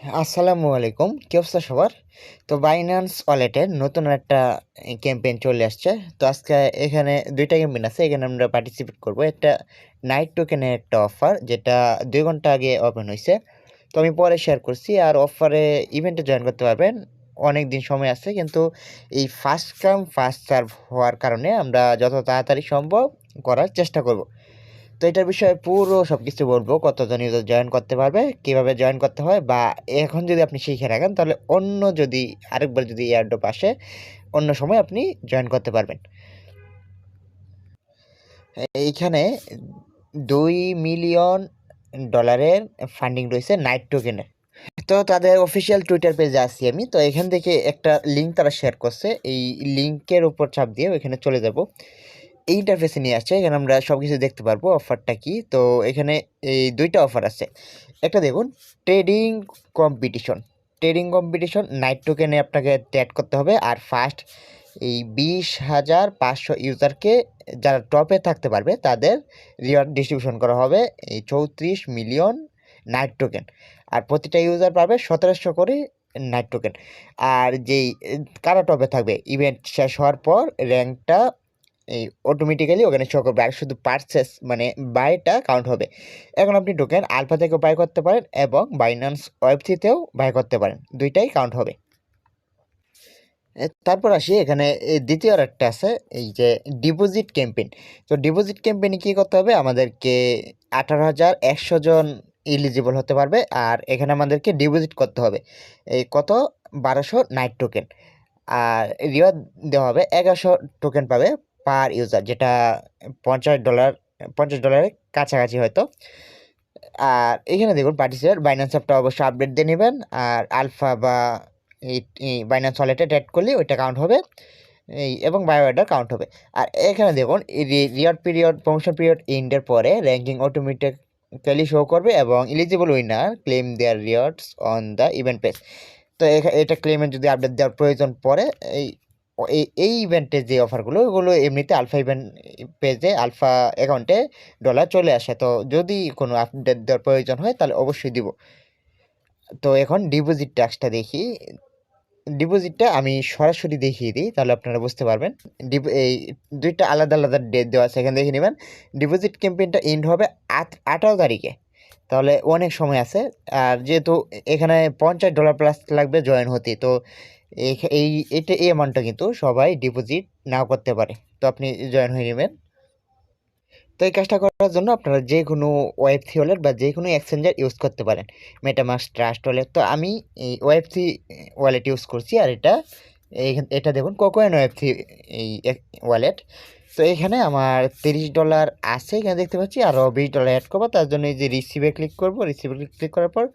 আসসালামু আলাইকুম, কি অবস্থা সবার? তো বাইন্যান্স ওয়ালেটের নতুন একটা ক্যাম্পেইন চলে আসছে। তো আজকে এখানে দুইটা ক্যাম্পেইন আছে, এখানে আমরা পার্টিসিপেট করব। একটা নাইট টোকেনের একটা অফার, যেটা 2 ঘন্টা আগে ওপেন হয়েছে। তো আমি পরে শেয়ার করছি। আর অফারে ইভেন্টে জয়েন করতে পারবেন, অনেক দিন সময় আছে, কিন্তু এই ফার্স্ট কাম ফার্স্ট সার্ভ হওয়ার কারণে আমরা যত তাড়াতাড়ি সম্ভব করার চেষ্টা করব। তো এটার বিষয়ে পুরো সবকিছু বলবো, কতজন ইউজার জয়েন করতে পারবে, কিভাবে জয়েন করতে হয়, বা এখন যদি আপনি শিখে রাখেন তাহলে অন্য যদি আরেকবার যদি এয়ারড্রপ আসে অন্য সময় আপনি জয়েন করতে পারবেন। এইখানে $2 মিলিয়ন ফান্ডিং রয়েছে নাইট টোকেনের। তো তাদের অফিসিয়াল টুইটার পেজে আছি আমি। তো এখান থেকে একটা লিঙ্ক তারা শেয়ার করছে, এই লিঙ্কের উপর চাপ দিয়ে এখানে চলে যাব। এই ইন্টারফেসে নিয়ে আসছে, এখানে আমরা সব কিছু দেখতে পারবো অফারটা কি। তো এখানে এই দুইটা অফার আছে। একটা দেখুন, trading competition. Trading competition night টোকেনে আপনাকে ট্রেড করতে হবে। আর ফার্স্ট এই 20,500 ইউজারকে, যারা টপে থাকতে পারবে তাদের রিওয়ার্ড ডিস্ট্রিবিউশন করা হবে এই 34 মিলিয়ন নাইট টোকেন। আর প্রতিটা ইউজার পাবে 1700 করে নাইট টোকেন। আর যেই কারা টপে থাকবে, ইভেন্ট শেষ হওয়ার পর র্যাঙ্কটা এই অটোমেটিক্যালি ওখানে শো করবে। আর শুধু পারচেস মানে বাইটা কাউন্ট হবে। এখন আপনি টোকেন আলফা থেকেও বাই করতে পারেন এবং বাইন্যান্স ওয়েব3তেও বাই করতে পারেন, দুইটাই কাউন্ট হবে। তারপর আসি এখানে এই দ্বিতীয় একটা আছে, এই যে ডিপোজিট ক্যাম্পেইন। তো ডিপোজিট ক্যাম্পেইনে কী করতে হবে, আমাদেরকে 18,100 জন এলিজিবল হতে পারবে। আর এখানে আমাদেরকে ডিপোজিট করতে হবে এই কত, 1200 নাইট টোকেন। আর রিওয়ার্ড দেওয়া হবে 1100 টোকেন পাবে পার ইউজার, যেটা $50, $50 কাছাকাছি হয়তো। আর এখানে দেখুন পার্টিসিপেট বাইন্যান্স অ্যাপটা অবশ্যই আপডেট দিয়ে নেবেন। আর আলফা বা এই বাইন্যান্স ওয়ালেটে ট্রেড করলে ওইটা কাউন্ট হবে, এবং বায়োডাটা কাউন্ট হবে। আর এখানে দেখুন রিওয়ার্ড পিরিয়ড, প্রমোশন পিরিয়ড এন্ডের পরে র্যাঙ্কিং অটোমেটিক্যালি শো করবে এবং eligible winner claim their rewards on the event page. তো এটা ক্লেমের যদি আপডেট দেওয়ার প্রয়োজন পড়ে, এই এই ইভেন্টের যে অফারগুলো, ওগুলো এমনিতে আলফা ইভেন্ট পেজে, আলফা অ্যাকাউন্টে ডলার চলে আসে। তো যদি কোনো আপডেট দেওয়ার প্রয়োজন হয় তাহলে অবশ্যই দিব। তো এখন ডিপোজিট ট্যাক্সটা দেখি। ডিপোজিটটা আমি সরাসরি দেখিয়ে দিই, তাহলে আপনারা বুঝতে পারবেন। এই দুইটা আলাদা আলাদা ডেট দেওয়া আছে, এখানে দেখে নেবেন। ডিপোজিট ক্যাম্পেইনটা এন্ড হবে 18 তারিখে, তাহলে অনেক সময় আছে। আর যেহেতু এখানে $50 প্লাস লাগবে জয়েন হতে, তো এই অ্যামাউন্টটা কিন্তু সবাই ডিপোজিট নাও করতে পারে। তো আপনি জয়েন হয়ে নেবেন। তো এই কাজটা করার জন্য আপনারা যে কোনো ওয়েব3 ওয়ালেট বা যে কোনো এক্সচেঞ্জার ইউজ করতে পারেন, মেটামাস্ক, ট্রাস্ট ওয়ালেট। তো আমি এই ওয়েব3 ওয়ালেট ইউজ করছি। আর এটা দেখুন কোকোয়েন ওয়েব3 এই ওয়ালেট। তো এখানে আমার $30 আছে, এখানে দেখতে পাচ্ছি। আরও $20 অ্যাড করবো, তার জন্য এই যে রিসিভে ক্লিক করবো। রিসিভে ক্লিক করার পর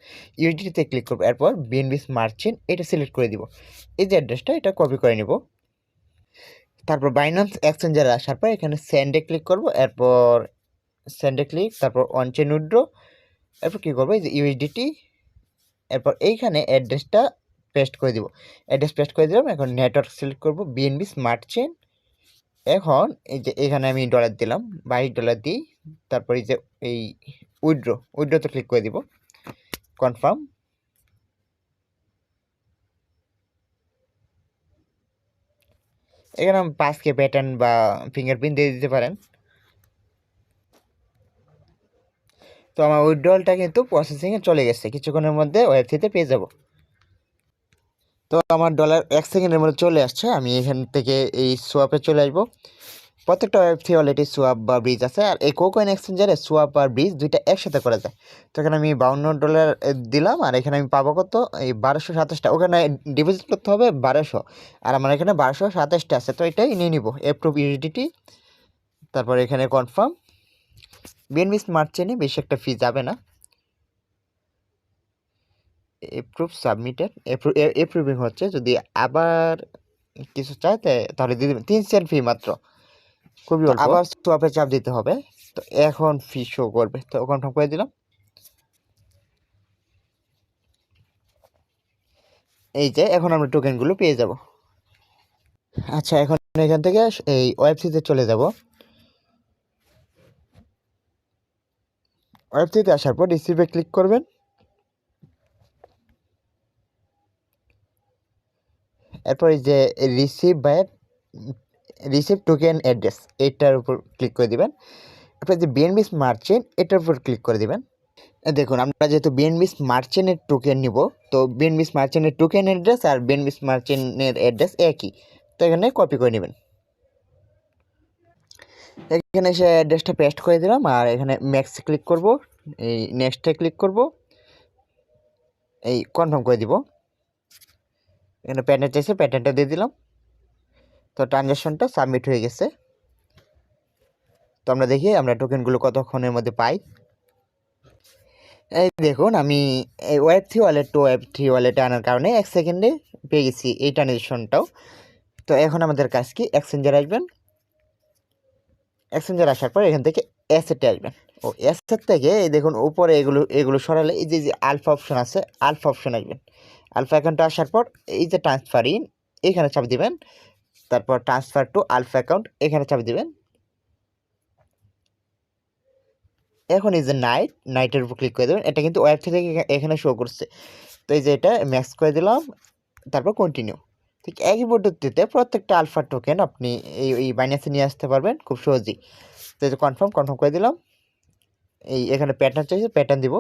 ইউডিটিতে ক্লিক করবো, এরপর বিএনবি স্মার্ট চেইন এটা সিলেক্ট করে দিব। এই যে অ্যাড্রেসটা, এটা কপি করে নিব। তারপর বাইন্যান্স এক্সচেঞ্জারে আসার পর এখানে সেন্ডে ক্লিক করব, এরপর সেন্ডে ক্লিক, তারপর অন চেইন উইথড্র। এরপর কী করবো, এই যে ইউএসডিটি, এরপর এইখানে অ্যাড্রেসটা পেস্ট করে দিব। অ্যাড্রেস পেস্ট করে দিলাম। এখন নেটওয়ার্ক সিলেক্ট করব, বিএনবি স্মার্ট চেইন। এখন এই যে এখানে আমি ডলার দিলাম, $22 দিই। তারপর এই যে এই উইথড্রোতে ক্লিক করে দিব, কনফার্ম। এখানে 5K প্যাটার্ন বা ফিঙ্গারপ্রিন্ট দিয়ে দিতে পারেন। তো আমার উইথড্রলটা কিন্তু প্রসেসিংয়ে চলে গেছে, কিছুক্ষণের মধ্যে ওয়েবসাইটে পেয়ে যাব। তো আমার ডলার 1 সেকেন্ডের মধ্যে চলে আসছে। আমি এখান থেকে এই সোয়াপে চলে আসবো। প্রত্যেকটা ওয়েব3 অলরেডি সোয়াপ বা ব্রিজ আছে। আর এই কোকোয়েন এক্সচেঞ্জারে সোয়াপ আর ব্রিজ দুইটা একসাথে করা যায়। তো এখানে আমি $52 দিলাম। আর এখানে আমি পাবো কত, এই 1227টা। ওখানে ডিপোজিট করতে হবে 1200, আর আমার এখানে 1227টা আছে। তো এটাই নিয়ে নিব, অ্যাপ্রুভ ইউএসডিটি। তারপর এখানে কনফার্ম। বিএনবি স্মার্ট চেইনে বেশি একটা ফি যাবে না। অ্যাপ্রুভ সাবমিটেড, অ্যাপ্রুভিং হচ্ছে। যদি আবার কিছু চায় তাহলে দিয়ে দেবেন। 3 সেন্ট ফি মাত্র, খুবই অল্প। আবার সোয়াপে চাপ দিতে হবে। তো এখন ফি শো করবে, তো কনফার্ম করে দিলাম। এই যে এখন আমরা টোকেনগুলো পেয়ে যাব। আচ্ছা, এখন এখান থেকে এই ওয়েবসাইটে চলে যাব। ওয়েবসাইটে আসার পর রিসিভে ক্লিক করবেন। এরপর এই যে রিসিভ টোকেন অ্যাড্রেস এইটার উপর ক্লিক করে দিবেন। এরপর যে বিএনবি স্মার্ট চেইন এটার উপর ক্লিক করে দিবেন। দেখুন আমরা যেহেতু বিএনবি স্মার্ট চেইনের টোকেন নিব, তো বিএনবি স্মার্ট চেইনের টোকেন অ্যাড্রেস আর বিএনবি স্মার্ট চেইনের অ্যাড্রেস একই, তো এখানে কপি করে নেবেন। এখানে এসে অ্যাড্রেসটা পেস্ট করে দিলাম আর এখানে ম্যাক্স ক্লিক করব, এই নেক্সটে ক্লিক করব, এই কনফার্ম করে দিব। এখানে প্যাটার্ন চাইছে, প্যাটার্নটা দিয়ে দিলাম। তো ট্রানজ্যাকশনটা সাবমিট হয়ে গেছে। তো আমরা দেখি আমরা টোকেনগুলো কতক্ষণের মধ্যে পাই। এই দেখুন আমি এই Web3 ওয়ালেট টু Web3 ওয়ালেটে আনার কারণে 1 সেকেন্ডে পেয়ে গেছি এই ট্রানজ্যাকশনটাও। তো এখন আমাদের কাজ কি, এক্সচেঞ্জার আসবেন। এক্সচেঞ্জার আসার পর এখান থেকে অ্যাসেটে আসবেন। ও অ্যাসেট থেকে এই দেখুন উপরে এগুলো সরালে এই যে আলফা অপশন আছে, আলফা অপশন আসবেন। আলফা অ্যাকাউন্টে আসার পর এই যে ট্রান্সফার ইন এখানে চাপ দিবেন, তারপর ট্রান্সফার টু আলফা অ্যাকাউন্ট এখানে চাপ দিবেন। এখন এই যে নাইটের উপর ক্লিক করে দেবেন। এটা কিন্তু ওয়েব থেকে এখানে শো করছে, তো এই যে এটা ম্যাক্স করে দিলাম, তারপর কন্টিনিউ। ঠিক একই পদ্ধতিতে প্রত্যেকটা আলফা টোকেন আপনি এই বাইন্যান্সে নিয়ে আসতে পারবেন খুব সহজেই। তো এই যে কনফার্ম করে দিলাম। এই এখানে প্যাটার্ন চাইছে, প্যাটার্ন দিব,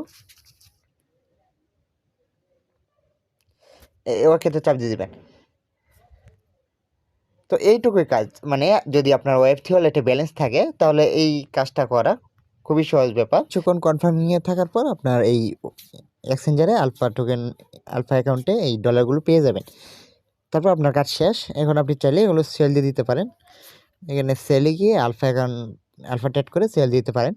ওকেতে চাপ দিয়ে দিবেন। তো এইটুকুই কাজ, মানে যদি আপনার Web3 ওয়ালেটে ব্যালেন্স থাকে তাহলে এই কাজটা করা খুবই সহজ ব্যাপার। কিছুক্ষণ কনফার্ম নিয়ে থাকার পর আপনার এই এক্সচেঞ্জারে আলফা অ্যাকাউন্টে এই ডলারগুলো পেয়ে যাবেন। তারপর আপনার কাজ শেষ। এখন আপনি চাইলে এগুলো সেল দিয়ে দিতে পারেন। এখানে সেলে গিয়ে আলফা ট্রেড করে সেল দিতে পারেন।